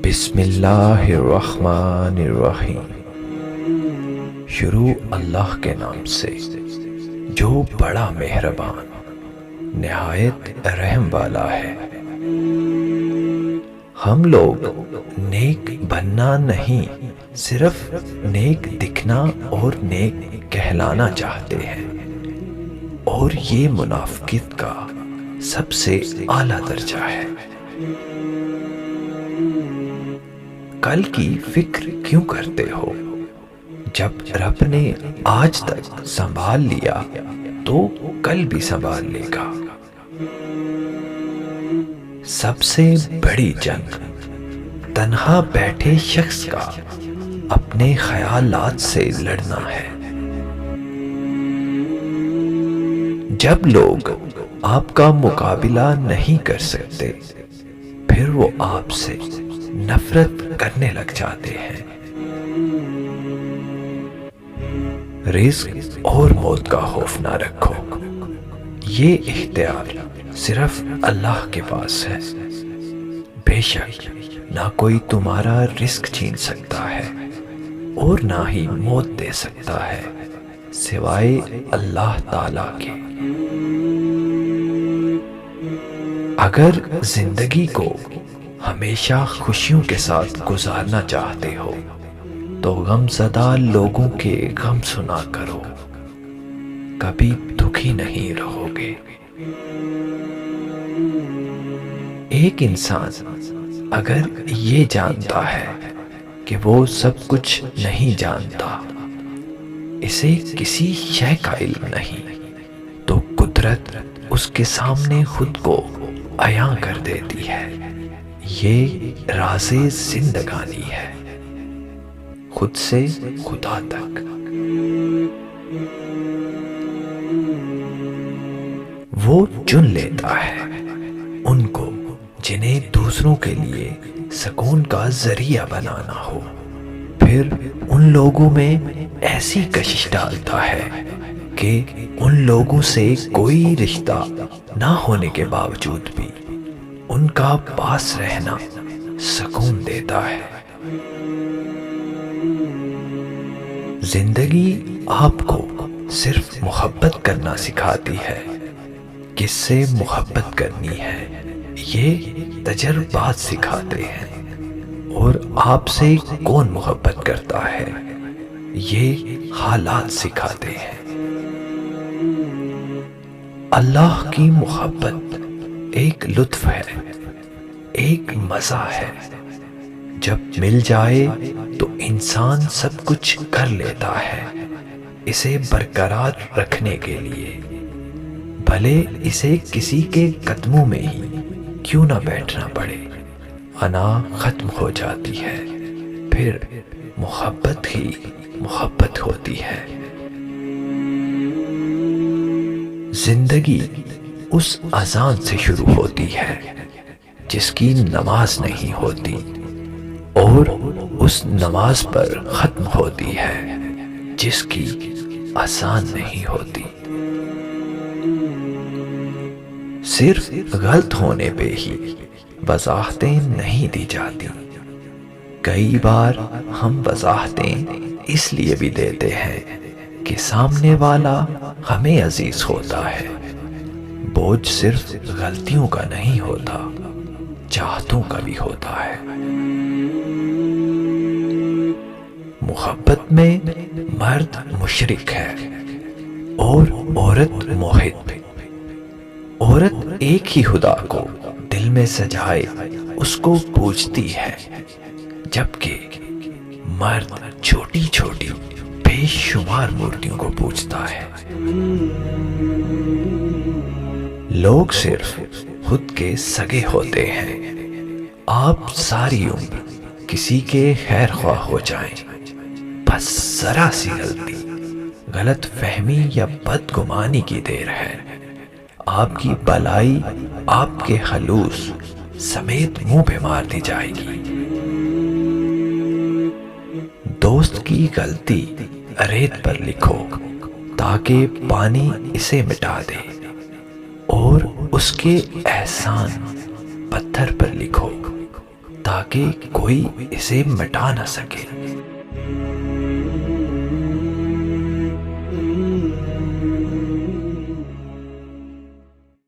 بسم اللہ الرحمن الرحیم۔ شروع اللہ کے نام سے جو بڑا مہربان نہایت رحم والا ہے۔ ہم لوگ نیک بننا نہیں، صرف نیک دکھنا اور نیک کہلانا چاہتے ہیں، اور یہ منافقت کا سب سے اعلیٰ درجہ ہے۔ کل کی فکر کیوں کرتے ہو؟ جب رب نے آج تک سنبھال لیا تو کل بھی سنبھال لے گا۔ سب سے بڑی جنگ تنہا بیٹھے شخص کا اپنے خیالات سے لڑنا ہے۔ جب لوگ آپ کا مقابلہ نہیں کر سکتے، پھر وہ آپ سے نفرت کرنے لگ جاتے ہیں۔ رزق اور موت کا خوف نہ رکھو، یہ اختیار صرف اللہ کے پاس ہے۔ بے شک نہ کوئی تمہارا رزق چھین سکتا ہے اور نہ ہی موت دے سکتا ہے سوائے اللہ تعالی کے۔ اگر زندگی کو ہمیشہ خوشیوں کے ساتھ گزارنا چاہتے ہو تو غم زدہ لوگوں کے غم سنا کرو، کبھی دکھی نہیں رہو گے۔ ایک انسان اگر یہ جانتا ہے کہ وہ سب کچھ نہیں جانتا، اسے کسی شے کا علم نہیں، تو قدرت اس کے سامنے خود کو عیاں کر دیتی ہے۔ یہ راز زندگانی ہے، خود سے خدا تک۔ وہ چن لیتا ہے ان کو جنہیں دوسروں کے لیے سکون کا ذریعہ بنانا ہو، پھر ان لوگوں میں ایسی کشش ڈالتا ہے کہ ان لوگوں سے کوئی رشتہ نہ ہونے کے باوجود بھی ان کا پاس رہنا سکون دیتا ہے۔ زندگی آپ کو صرف محبت کرنا سکھاتی ہے۔ کس سے محبت کرنی ہے یہ تجربات سکھاتے ہیں، اور آپ سے کون محبت کرتا ہے یہ حالات سکھاتے ہیں۔ اللہ کی محبت ایک لطف ہے، ایک مزہ ہے۔ جب مل جائے تو انسان سب کچھ کر لیتا ہے اسے برقرار رکھنے کے لیے، بھلے اسے کسی کے قدموں میں ہی کیوں نہ بیٹھنا پڑے۔ انا ختم ہو جاتی ہے، پھر محبت ہی محبت ہوتی ہے۔ زندگی اس اذان سے شروع ہوتی ہے جس کی نماز نہیں ہوتی، اور اس نماز پر ختم ہوتی ہے جس کی اذان نہیں ہوتی۔ صرف غلط ہونے پہ ہی وضاحتیں نہیں دی جاتی، کئی بار ہم وضاحتیں اس لیے بھی دیتے ہیں کہ سامنے والا ہمیں عزیز ہوتا ہے۔ بوجھ صرف غلطیوں کا نہیں ہوتا، چاہتوں کا بھی ہوتا ہے۔ محبت میں مرد مشرک ہے اور عورت موحد۔ عورت ایک ہی خدا کو دل میں سجائے اس کو پوجتی ہے، جبکہ مرد چھوٹی چھوٹی بے شمار مورتیوں کو پوجتا ہے۔ لوگ صرف خود کے سگے ہوتے ہیں۔ آپ ساری عمر کسی کے خیر خواہ ہو جائیں، بس ذرا سی غلطی، غلط فہمی یا بدگمانی کی دیر ہے، آپ کی بلائی آپ کے خلوص سمیت منہ پہ مار دی جائے گی۔ دوست کی غلطی ریت پر لکھو تاکہ پانی اسے مٹا دے، اور اس کے احسان پتھر پر لکھو تاکہ کوئی اسے مٹا نہ سکے۔